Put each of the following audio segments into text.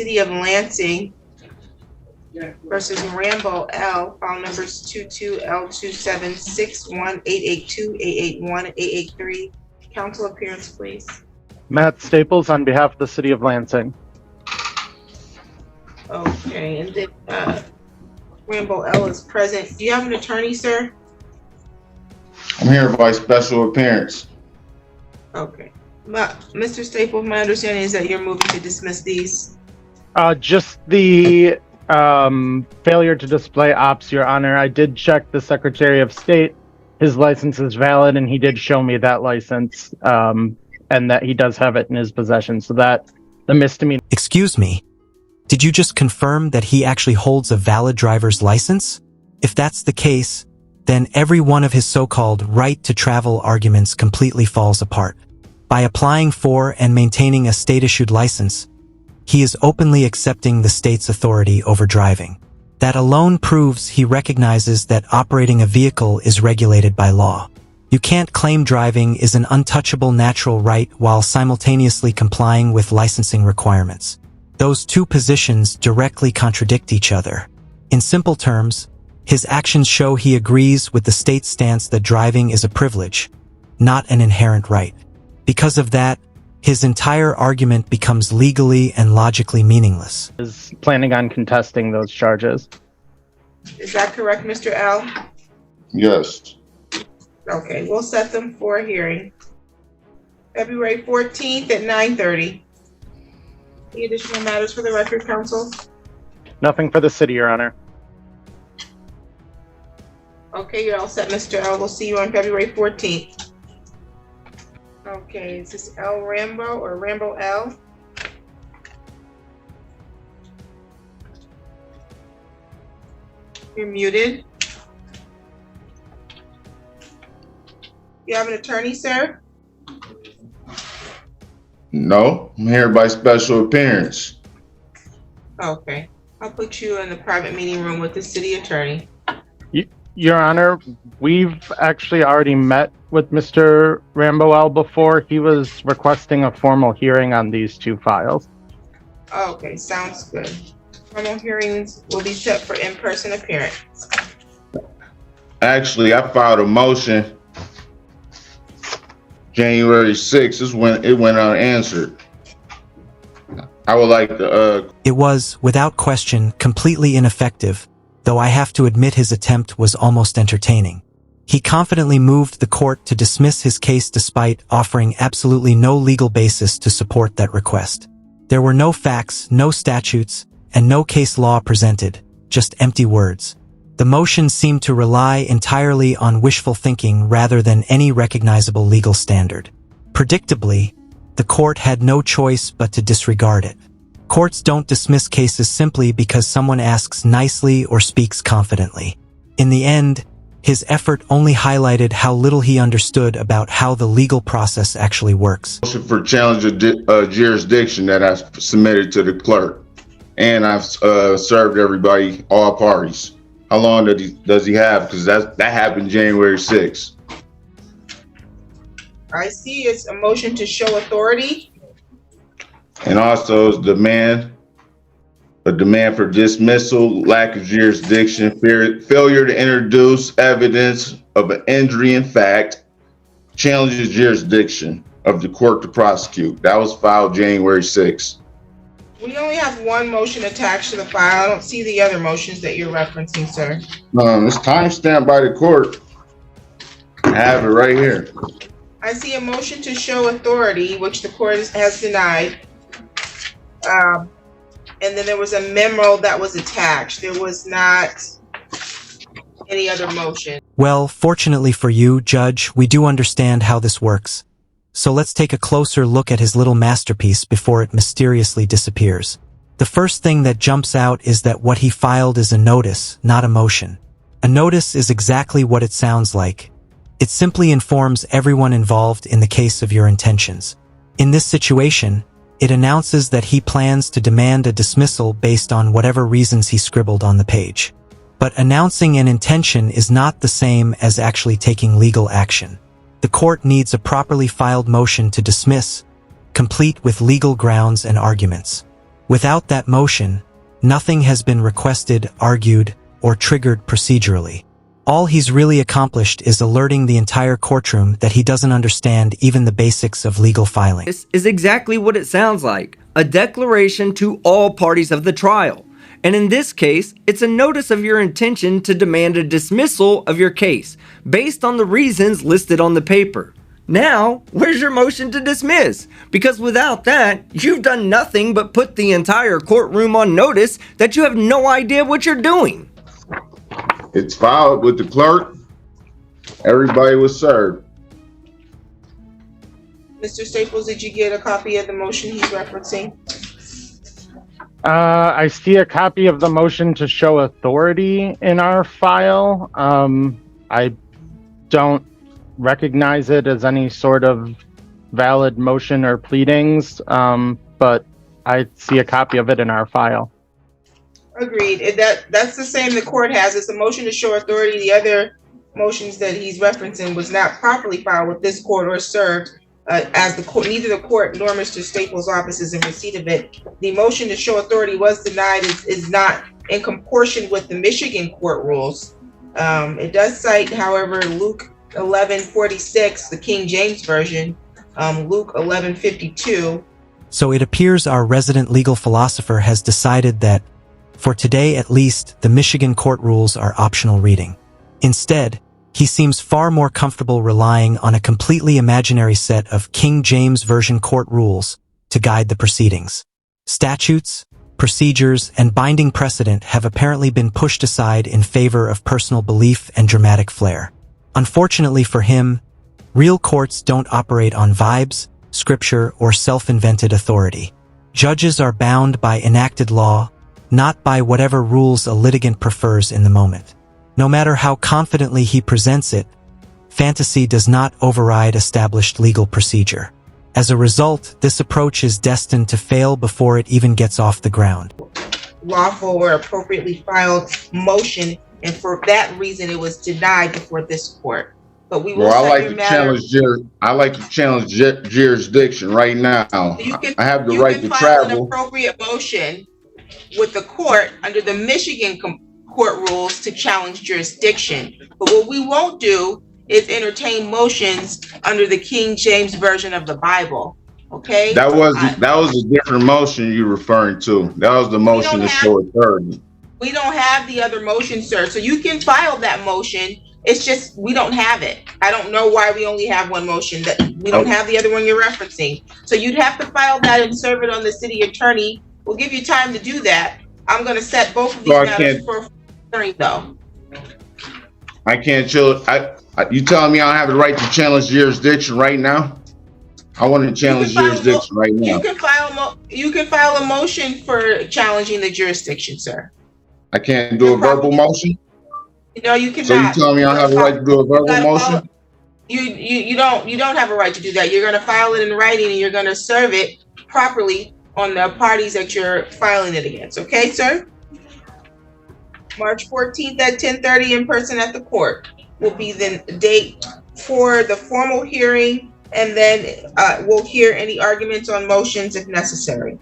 City of Lansing versus Rambo L, file numbers 22L2761882, 881, and 883. Council appearance, please. Matt Staples on behalf of the City of Lansing. Okay, and then Rambo L is present. Do you have an attorney, sir? I'm here by special appearance. Okay. Mr. Staples, my understanding is that you're moving to dismiss these. Just the failure to display ops, Your Honor. I did check the Secretary of State. His license is valid, and he did show me that license, and that he does have it in his possession. So that the misdemeanor. Excuse me. Did you just confirm that he actually holds a valid driver's license? If that's the case, then every one of his so-called right to travel arguments completely falls apart. By applying for and maintaining a state-issued license, he is openly accepting the state's authority over driving. That alone proves he recognizes that operating a vehicle is regulated by law. You can't claim driving is an untouchable natural right while simultaneously complying with licensing requirements. Those two positions directly contradict each other. In simple terms, his actions show he agrees with the state's stance that driving is a privilege, not an inherent right. Because of that, his entire argument becomes legally and logically meaningless. Is planning on contesting those charges. Is that correct, Mr. L? Yes. Okay, we'll set them for a hearing. February 14th at 9:30. Any additional matters for the record, counsel? Nothing for the city, Your Honor. Okay, you're all set, Mr. L. We'll see you on February 14th. Okay, is this L Rambo or Rambo L? You're muted. You have an attorney, sir? No, I'm here by special appearance. Okay, I'll put you in the private meeting room with the city attorney. Your Honor, we've actually already met with Mr. Rambo L before. He was requesting a formal hearing on these two files. Okay, sounds good. Formal hearings will be set for in-person appearance. Actually, I filed a motion January 6th is when it went unanswered. I would like to It was, without question, completely ineffective, though I have to admit his attempt was almost entertaining. He confidently moved the court to dismiss his case despite offering absolutely no legal basis to support that request. There were no facts, no statutes, and no case law presented, just empty words. The motion seemed to rely entirely on wishful thinking rather than any recognizable legal standard. Predictably, the court had no choice but to disregard it. Courts don't dismiss cases simply because someone asks nicely or speaks confidently. In the end, his effort only highlighted how little he understood about how the legal process actually works. motion for challenge of jurisdiction that I submitted to the clerk, and I've served everybody, all parties. How long does he have? Because that happened January 6th. I see it's a motion to show authority. And also a demand for dismissal, lack of jurisdiction, failure to introduce evidence of an injury in fact, challenges jurisdiction of the court to prosecute. That was filed January 6th. We only have one motion attached to the file. I don't see the other motions that you're referencing, sir. It's timestamped by the court. I have it right here. I see a motion to show authority, which the court has denied. And then there was a memo that was attached. There was not any other motion. Well, fortunately for you, Judge, we do understand how this works. So let's take a closer look at his little masterpiece before it mysteriously disappears. The first thing that jumps out is that what he filed is a notice, not a motion. A notice is exactly what it sounds like. It simply informs everyone involved in the case of your intentions. In this situation, it announces that he plans to demand a dismissal based on whatever reasons he scribbled on the page. But announcing an intention is not the same as actually taking legal action. The court needs a properly filed motion to dismiss, complete with legal grounds and arguments. Without that motion, nothing has been requested, argued, or triggered procedurally. All he's really accomplished is alerting the entire courtroom that he doesn't understand even the basics of legal filing. This is exactly what it sounds like, a declaration to all parties of the trial. And in this case, it's a notice of your intention to demand a dismissal of your case, based on the reasons listed on the paper. Now, where's your motion to dismiss? Because without that, you've done nothing but put the entire courtroom on notice that you have no idea what you're doing. It's filed with the clerk. Everybody was served. Mr. Staples, did you get a copy of the motion he's referencing? I see a copy of the motion to show authority in our file. I don't recognize it as any sort of valid motion or pleadings, but I see a copy of it in our file. Agreed. That's the same the court has. It's a motion to show authority. The other motions that he's referencing was not properly filed with this court or served as the court. Neither the court nor Mr. Staples' office is in receipt of it. The motion to show authority was denied. Is not in proportion with the Michigan court rules. It does cite, however, Luke 11:46, the King James version, Luke 11:52. So it appears our resident legal philosopher has decided that, for today at least, the Michigan court rules are optional reading. Instead, he seems far more comfortable relying on a completely imaginary set of King James Version court rules to guide the proceedings. Statutes, procedures, and binding precedent have apparently been pushed aside in favor of personal belief and dramatic flair. Unfortunately for him, real courts don't operate on vibes, scripture, or self-invented authority. Judges are bound by enacted law, not by whatever rules a litigant prefers in the moment. No matter how confidently he presents it, fantasy does not override established legal procedure. As a result, this approach is destined to fail before it even gets off the ground. Lawful or appropriately filed motion, and for that reason it was denied before this court. But we will Well, set your matter. I like to challenge jurisdiction right now. I have the right to file travel. an appropriate motion with the court under the Michigan court rules to challenge jurisdiction. But what we won't do is entertain motions under the King James Version of the Bible. Okay? That was a different motion you're referring to. That was the motion to show authority. We don't have the other motion, sir. So you can file that motion. It's just we don't have it. I don't know why we only have one motion. That we don't have the other one you're referencing. So you'd have to file that and serve it on the city attorney. We'll give you time to do that. I'm going to set both of these matters for hearing, though. I can't chill. You telling me I don't have the right to challenge jurisdiction right now? I want to challenge jurisdiction right now. You can file a motion for challenging the jurisdiction, sir. I can't do a verbal motion? No, you cannot. So you telling me I don't have the right to do a verbal motion? You don't have a right to do that. You're going to file it in writing and you're going to serve it properly on the parties that you're filing it against. Okay, sir? March 14th at 10:30 in person at the court will be the date for the formal hearing, and then we'll hear any arguments on motions if necessary.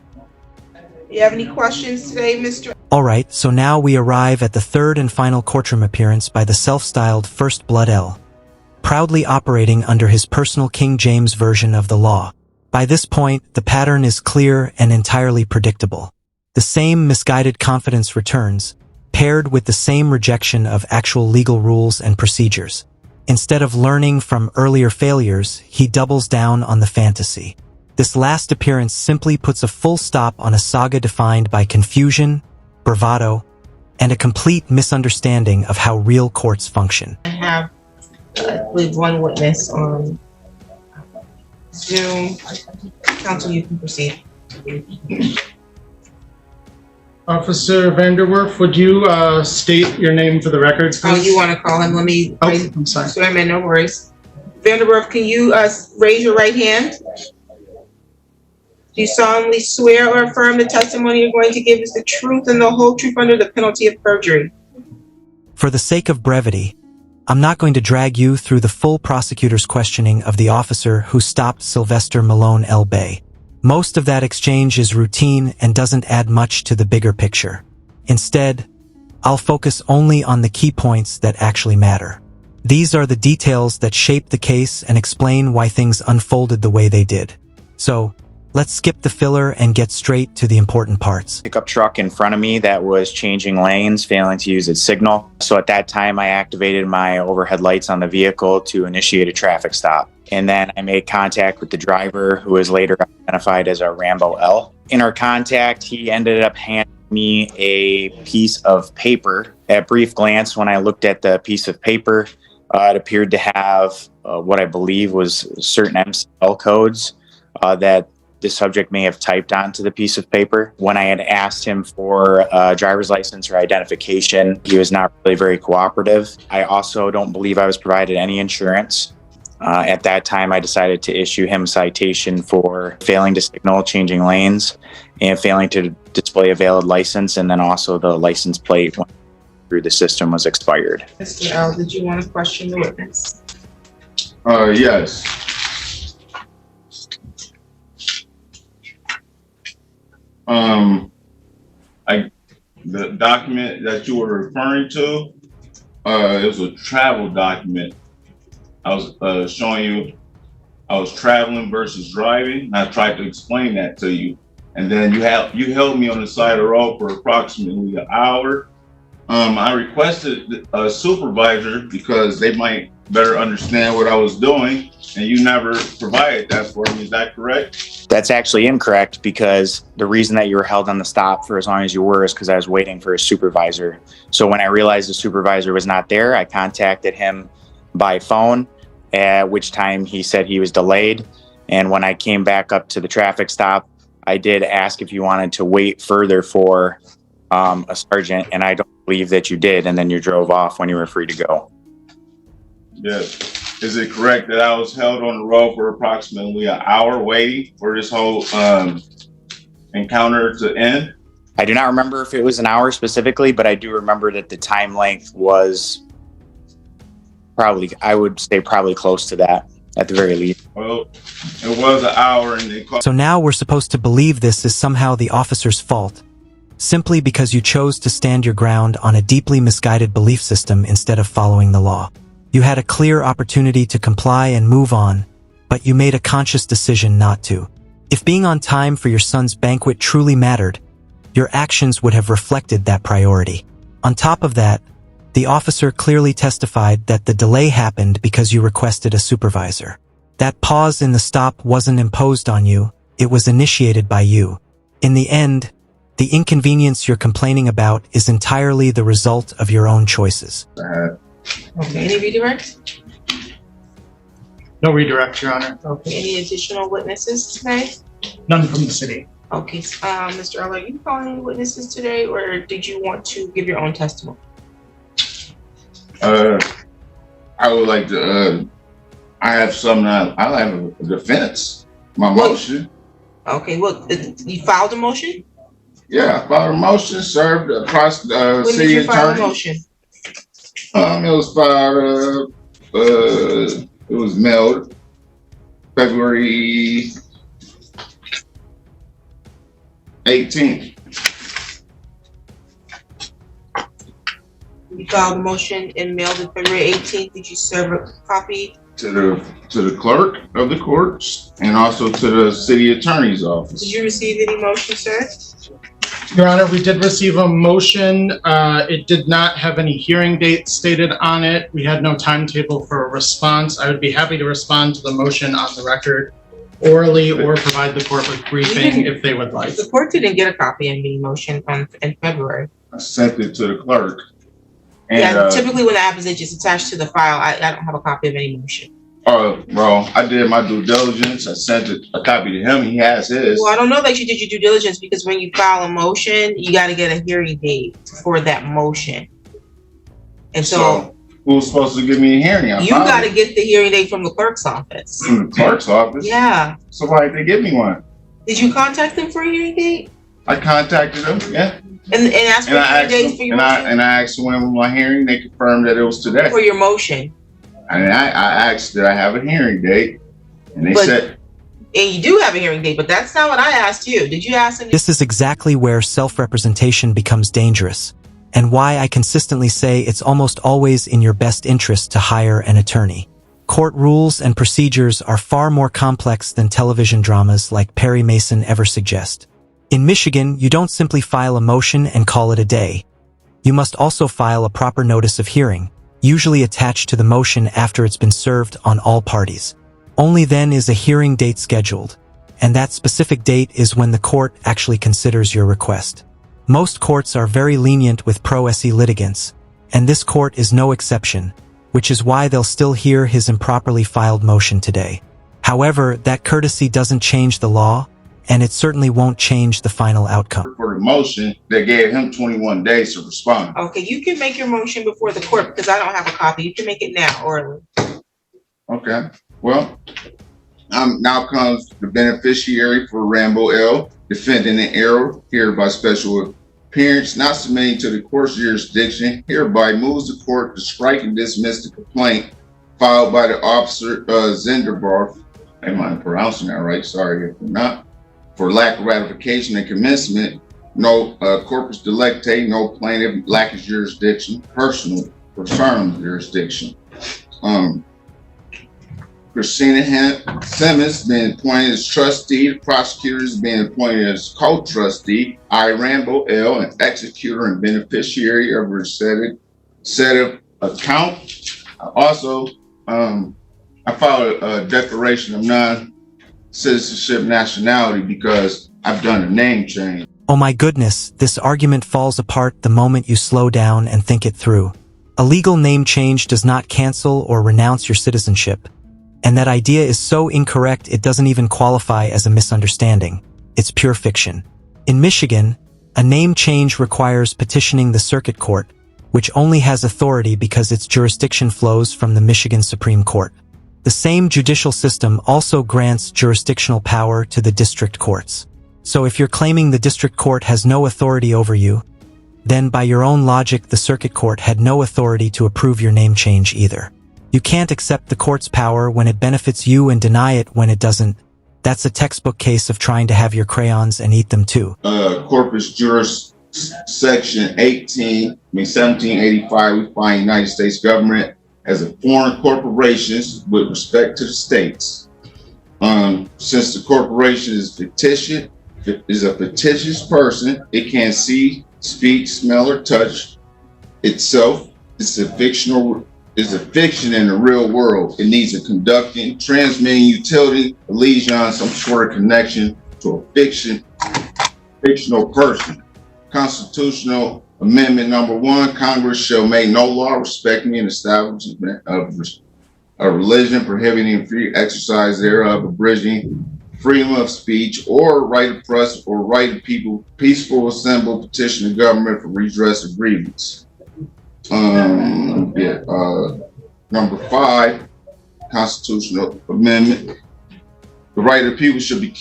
Do you have any questions today, Mr.? Alright, so now we arrive at the third and final courtroom appearance by the self-styled First Blood L, proudly operating under his personal King James version of the law. By this point, the pattern is clear and entirely predictable. The same misguided confidence returns, paired with the same rejection of actual legal rules and procedures. Instead of learning from earlier failures, he doubles down on the fantasy. This last appearance simply puts a full stop on a saga defined by confusion, bravado, and a complete misunderstanding of how real courts function. I have, I believe, one witness on Zoom. Counsel, you can proceed. Officer Vanderwerf, would you state your name for the records, please? Oh, you want to call him? Let me. Oh, I'm sorry. Swear, man, no worries. Vanderwerf, can you raise your right hand? Do you solemnly swear or affirm the testimony you're going to give is the truth and the whole truth under the penalty of perjury? For the sake of brevity, I'm not going to drag you through the full prosecutor's questioning of the officer who stopped Sylvester Malone L. Bay. Most of that exchange is routine and doesn't add much to the bigger picture. Instead, I'll focus only on the key points that actually matter. These are the details that shape the case and explain why things unfolded the way they did. So, let's skip the filler and get straight to the important parts. Pickup truck in front of me that was changing lanes, failing to use its signal. So at that time, I activated my overhead lights on the vehicle to initiate a traffic stop. And then I made contact with the driver, who was later identified as a Rambo L. In our contact, he ended up handing me a piece of paper. At brief glance, when I looked at the piece of paper, it appeared to have what I believe was certain MCL codes that the subject may have typed onto the piece of paper. When I had asked him for a driver's license or identification, he was not really very cooperative. I also don't believe I was provided any insurance. At that time, I decided to issue him a citation for failing to signal, changing lanes, and failing to display a valid license, and then also the license plate through the system was expired. Mr. L, did you want to question the witness? Yes. The document that you were referring to, it was a travel document. I was showing you, I was traveling versus driving. I tried to explain that to you, and then you held me on the side of the road for approximately an hour. I requested a supervisor because they might better understand what I was doing, and you never provided that for me. Is that correct? That's actually incorrect, because the reason that you were held on the stop for as long as you were is because I was waiting for a supervisor. So when I realized the supervisor was not there, I contacted him by phone, at which time he said he was delayed. And when I came back up to the traffic stop, I did ask if you wanted to wait further for a sergeant, and I don't believe that you did, and then you drove off when you were free to go. Yes. Is it correct that I was held on the road for approximately an hour waiting for this whole encounter to end? I do not remember if it was an hour specifically, but I do remember that the time length was probably, I would say probably close to that at the very least. Well, it was an hour, and they called. So now we're supposed to believe this is somehow the officer's fault, simply because you chose to stand your ground on a deeply misguided belief system instead of following the law. You had a clear opportunity to comply and move on, but you made a conscious decision not to. If being on time for your son's banquet truly mattered, your actions would have reflected that priority. On top of that, the officer clearly testified that the delay happened because you requested a supervisor. That pause in the stop wasn't imposed on you, it was initiated by you. In the end, the inconvenience you're complaining about is entirely the result of your own choices. Okay, any redirect? No redirect, Your Honor. Okay, any additional witnesses today? None from the city. Okay, Mr. L, are you calling any witnesses today, or did you want to give your own testimony? I would like to, I have some, I have a defense, my motion. Okay, well, you filed a motion? Yeah, I filed a motion, served across the When did city you file a attorney. motion? It was filed, it was mailed February 18th. You filed a motion and mailed it February 18th. Did you serve a copy? To the clerk of the courts and also to the city attorney's office. Did you receive any motion, sir? Your Honor, we did receive a motion. It did not have any hearing date stated on it. We had no timetable for a response. I would be happy to respond to the motion on the record orally or provide the court with briefing if they would like. The court didn't get a copy of the motion in February. I sent it to the clerk. And, Yeah, typically when that happens, it's just attached to the file. I don't have a copy of any motion. Well, I did my due diligence. I sent a copy to him. He has his. Well, I don't know that you did your due diligence, because when you file a motion, you got to get a hearing date for that motion. And so who's supposed to give me a hearing? you got to get the hearing date from the clerk's office. From the clerk's office? Yeah. So why did they give me one? Did you contact them for a hearing date? I contacted them, yeah. And asked for hearing dates for your motion? And I asked when was my hearing. They confirmed that it was today. For your motion. And I asked, did I have a hearing date? And they said, And you do have a hearing date, but that's not what I asked you. Did you ask him? This is exactly where self-representation becomes dangerous, and why I consistently say it's almost always in your best interest to hire an attorney. Court rules and procedures are far more complex than television dramas like Perry Mason ever suggest. In Michigan, you don't simply file a motion and call it a day. You must also file a proper notice of hearing, usually attached to the motion after it's been served on all parties. Only then is a hearing date scheduled, and that specific date is when the court actually considers your request. Most courts are very lenient with pro se litigants, and this court is no exception, which is why they'll still hear his improperly filed motion today. However, that courtesy doesn't change the law, and it certainly won't change the final outcome. For the motion, they gave him 21 days to respond. Okay, you can make your motion before the court because I don't have a copy. You can make it now orally. Okay. Well, now comes the beneficiary for Rambo L. Defendant in error, here by special appearance, not submitting to the court's jurisdiction, hereby moves the court to strike and dismiss the complaint filed by the officer Zenderbarth. Am I pronouncing that right? Sorry if I'm not. For lack of ratification and commencement, no corpus delicti, no plaintiff lacks jurisdiction, personal confirmed jurisdiction. Christina Simmons being appointed as trustee, the prosecutor is being appointed as co-trustee. I, Rambo L., an executor and beneficiary of a set of account. Also, I filed a declaration of non-citizenship nationality because I've done a name change. Oh my goodness, this argument falls apart the moment you slow down and think it through. A legal name change does not cancel or renounce your citizenship. And that idea is so incorrect it doesn't even qualify as a misunderstanding. It's pure fiction. In Michigan, a name change requires petitioning the circuit court, which only has authority because its jurisdiction flows from the Michigan Supreme Court. The same judicial system also grants jurisdictional power to the district courts. So if you're claiming the district court has no authority over you, then by your own logic the circuit court had no authority to approve your name change either. You can't accept the court's power when it benefits you and deny it when it doesn't. That's a textbook case of trying to have your crayons and eat them too. Corpus Juris Section 1785, we find United States government as a foreign corporations with respect to the states. Since the corporation is a fictitious person, it can't see, speak, smell, or touch itself. It's a fiction in the real world. It needs a conducting, transmitting utility, allegiance, some sort of connection to a fictional person. Constitutional Amendment number 1, Congress shall make no law respecting an establishment of a religion, prohibiting free exercise thereof, abridging freedom of speech or right of press or right of people, peaceful assemble, petition the government for redress of grievance. Number 5, Constitutional Amendment. The right of people should be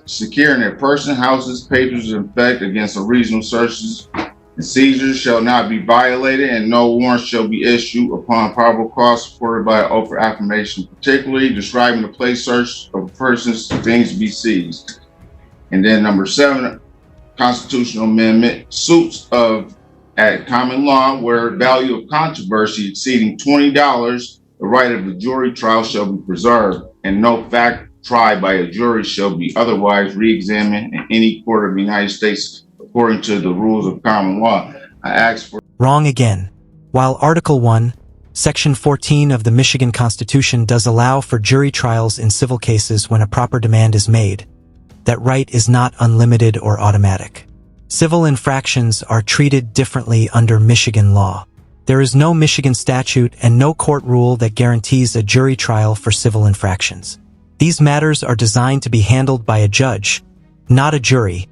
secure in their person, houses, papers, in effect against unreasonable searches and seizures shall not be violated, and no warrant shall be issued upon probable cause supported by an oath or affirmation, particularly describing the place search of a person's things to be seized. And then number 7, Constitutional Amendment, suits at common law where value of controversy exceeding $20, the right of a jury trial shall be preserved, and no fact tried by a jury shall be otherwise re-examined in any court of the United States according to the rules of common law. I ask for... Wrong again. While Article 1, Section 14 of the Michigan Constitution does allow for jury trials in civil cases when a proper demand is made, that right is not unlimited or automatic. Civil infractions are treated differently under Michigan law. There is no Michigan statute and no court rule that guarantees a jury trial for civil infractions. These matters are designed to be handled by a judge, not a jury,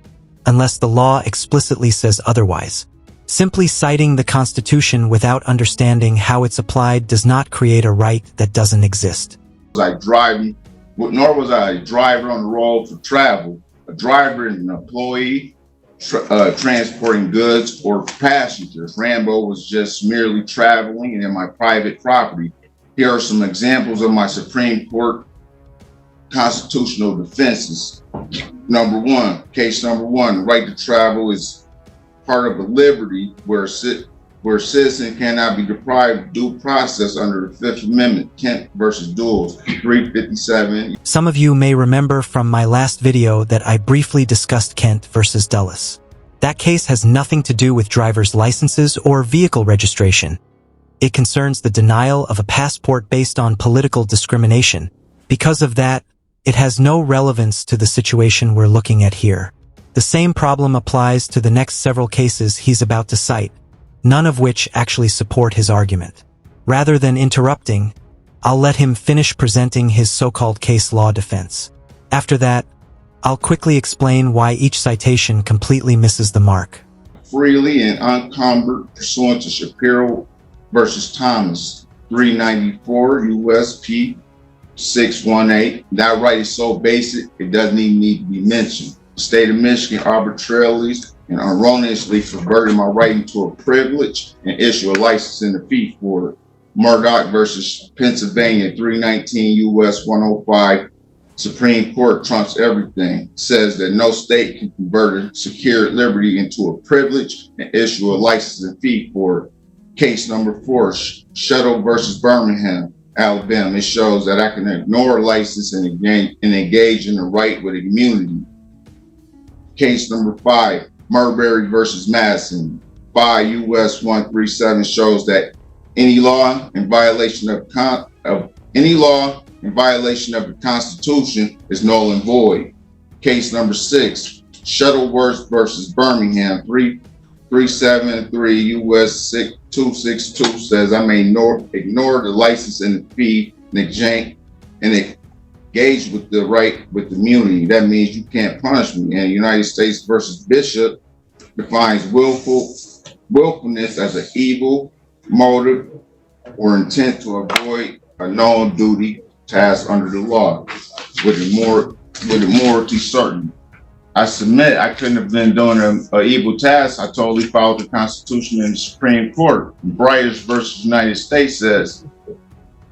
unless the law explicitly says otherwise. Simply citing the Constitution without understanding how it's applied does not create a right that doesn't exist. Nor was I a driver on the road for travel. A driver is an employee transporting goods or passengers. Rambo was just merely traveling in my private property. Here are some examples of my Supreme Court constitutional defenses. Number one, case number one, the right to travel is part of a liberty where a citizen cannot be deprived of due process under the Fifth Amendment, Kent versus Duels, 357. Some of you may remember from my last video that I briefly discussed Kent versus Dulles. That case has nothing to do with driver's licenses or vehicle registration. It concerns the denial of a passport based on political discrimination. Because of that, it has no relevance to the situation we're looking at here. The same problem applies to the next several cases he's about to cite, none of which actually support his argument. Rather than interrupting, I'll let him finish presenting his so-called case law defense. After that, I'll quickly explain why each citation completely misses the mark. Freely and unencumbered pursuant to Shapiro versus Thomas, 394 USP 618. That right is so basic, it doesn't even need to be mentioned. The state of Michigan arbitrarily and erroneously perverted my right into a privilege and issue a license and a fee for it. Murdoch versus Pennsylvania, 319 US 105. Supreme Court trumps everything. Says that no state can convert a secured liberty into a privilege and issue a license and fee for it. Case number 4, Shuttle versus Birmingham, Alabama. It shows that I can ignore a license and engage in the right with a community. Case number 5, Marbury versus Madison, 5 US 137, shows that any law in violation of the Constitution is null and void. Case number 6, Shuttleworth versus Birmingham, 373 US 262, says I may ignore the license and the fee and engage with the right with the immunity. That means you can't punish me. And United States versus Bishop defines willfulness as an evil motive or intent to avoid a known duty task under the law with a morality certain. I submit I couldn't have been doing an evil task. I totally followed the Constitution and the Supreme Court. Bryers versus United States says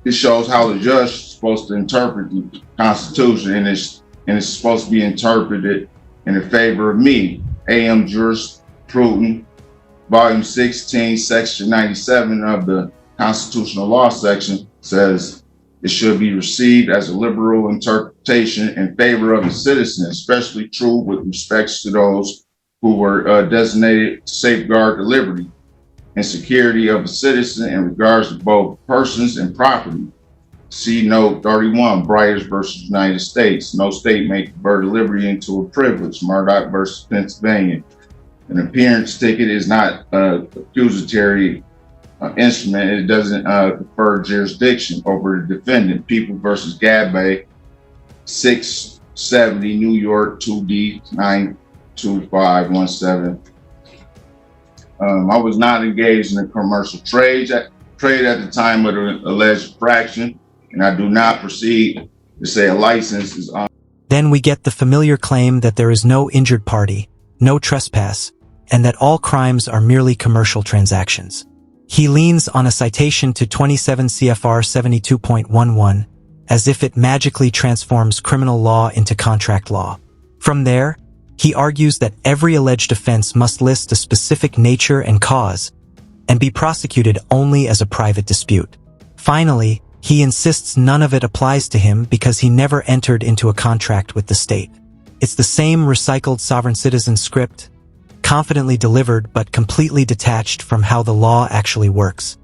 it shows how the judge is supposed to interpret the Constitution, and it's supposed to be interpreted in the favor of me. A.M. Jurisprudence, Volume 16, Section 97 of the Constitutional Law section says it should be received as a liberal interpretation in favor of the citizen, especially true with respect to those who were designated to safeguard the liberty and security of a citizen in regards to both persons and property. See Note 31, Bryers versus United States. No state may convert a liberty into a privilege. Murdoch versus Pennsylvania. An appearance ticket is not an accusatory instrument. It doesn't confer jurisdiction over the defendant. People versus Gabay, 670 New York 2D 92517. I was not engaged in a commercial trade at the time of the alleged infraction, and I do not proceed to say a license is on. Then we get the familiar claim that there is no injured party, no trespass, and that all crimes are merely commercial transactions. He leans on a citation to 27 CFR 72.11 as if it magically transforms criminal law into contract law. From there, he argues that every alleged offense must list a specific nature and cause and be prosecuted only as a private dispute. Finally, he insists none of it applies to him because he never entered into a contract with the state. It's the same recycled sovereign citizen script, confidently delivered but completely detached from how the law actually works.